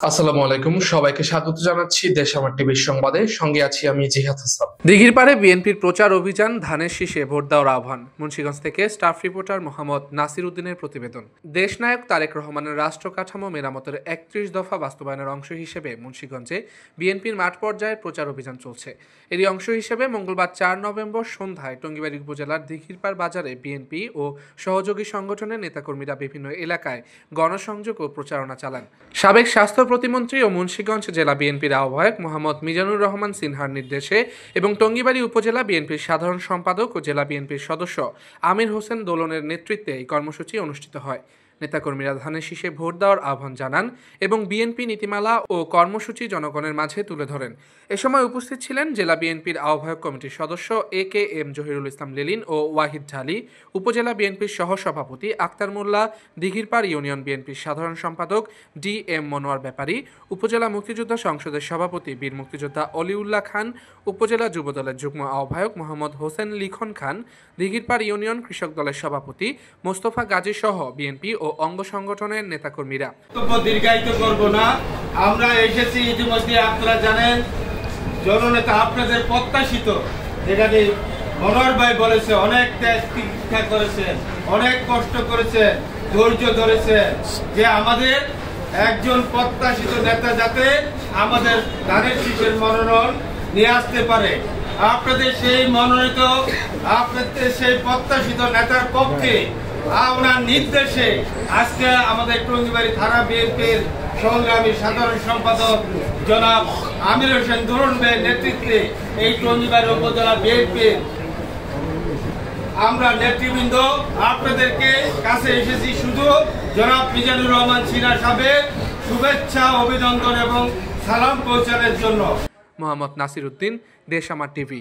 আসসালামু আলাইকুম, সবাইকে স্বাগত জানাচ্ছি দেশ আমার টিভির সংবাদে। সঙ্গে আছি আমি জিহাদ হাসান। দিঘির পাড়ে বিএনপির প্রচার অভিযান, ধানের শীষে ভোট দেওয়ার আহ্বান। মুন্সিগঞ্জ থেকে স্টাফ রিপোর্টার মোহাম্মদ নাসির উদ্দিনের প্রতিবেদন। দেশনায়ক তারেক রহমানের রাষ্ট্র কাঠামো মেরামতের ৩১ দফা বাস্তবায়নের অংশ হিসেবে মুন্সিগঞ্জে বিএনপির মাঠ পর্যায়ের প্রচার অভিযান চলছে। এরই অংশ হিসেবে মঙ্গলবার ৪ নভেম্বর সন্ধ্যায় টঙ্গীবাড়ি উপজেলার দিঘিরপাড় বাজারে বিএনপি ও সহযোগী সংগঠনের নেতাকর্মীরা বিভিন্ন এলাকায় গণসংযোগ ও প্রচারণা চালান। সাবেক স্বাস্থ্য প্রতিমন্ত্রী ও মুন্সিগঞ্জ জেলা বিএনপির আহ্বায়ক মোহাম্মদ মিজানুর রহমান সিনহার নির্দেশে এবং টঙ্গীবাড়ি উপজেলা বিএনপির সাধারণ সম্পাদক ও জেলা বিএনপির সদস্য আমির হোসেন দোলনের নেতৃত্বে এই কর্মসূচি অনুষ্ঠিত হয়। নেতাকর্মীরা ধানের শীষে ভোট দেওয়ার আহ্বান জানান এবং বিএনপি নীতিমালা ও কর্মসূচি জনগণের মাঝে তুলে ধরেন। এ সময় উপস্থিত ছিলেন জেলা বিএনপির আহ্বায়ক কমিটির সদস্য AK-M জহিরুল ইসলাম লিলিন ও ওয়াহিদ ঢালি, উপজেলা বিএনপির সহসভাপতি আক্তার মোল্লা, দিঘিরপাড় ইউনিয়ন বিএনপির সাধারণ সম্পাদক DM মনোয়ার ব্যাপারী, উপজেলা মুক্তিযোদ্ধা সংসদের সভাপতি বীর মুক্তিযোদ্ধা অলিউল্লাহ খান, উপজেলা যুবদলের যুগ্ম আহ্বায়ক মোহাম্মদ হোসেন লিখন খান, দিঘিরপাড় ইউনিয়ন কৃষক দলের সভাপতি মোস্তফা গাজী সহ বিএনপি ও অঙ্গ সংগঠনের নেতাকর্মীরা। দীর্ঘায়িত করব না, আমরা এসেছি ইতিমধ্যে আপনারা জানেন, জননেতা আপনাদের প্রত্যাশিত, যেখানে মনোহর ভাই বলেছে অনেক ত্যাগ তিতিক্ষা করেছে, অনেক কষ্ট করেছে, ধৈর্য ধরেছে, যে আমাদের একজন প্রত্যাশিত নেতা যাতে আমাদের ধানের শীষের মনোনয়ন নিয়ে আসতে পারে। আপনাদের সেই মনোনীত, আপনাদের সেই প্রত্যাশিত নেতার পক্ষে আপনার নির্দেশে আজকে আমাদের টঙ্গীবাড়ি থানা বিএনপির সংগ্রামী সাধারণ সম্পাদক জনাব আমির হোসেন দোলন ভাইয়ের নেতৃত্বে এই টঙ্গীবাড়ি উপজেলা বিএনপির আমরা নেতৃবৃন্দ আপনাদেরকে কাছে এসেছি শুধু জনাব মিজানুর রহমান সিনহা সাহেবের শুভেচ্ছা, অভিনন্দন এবং সালাম পৌঁছানোর জন্য। মোহাম্মদ নাসির উদ্দিন, দেশ আমার টিভি।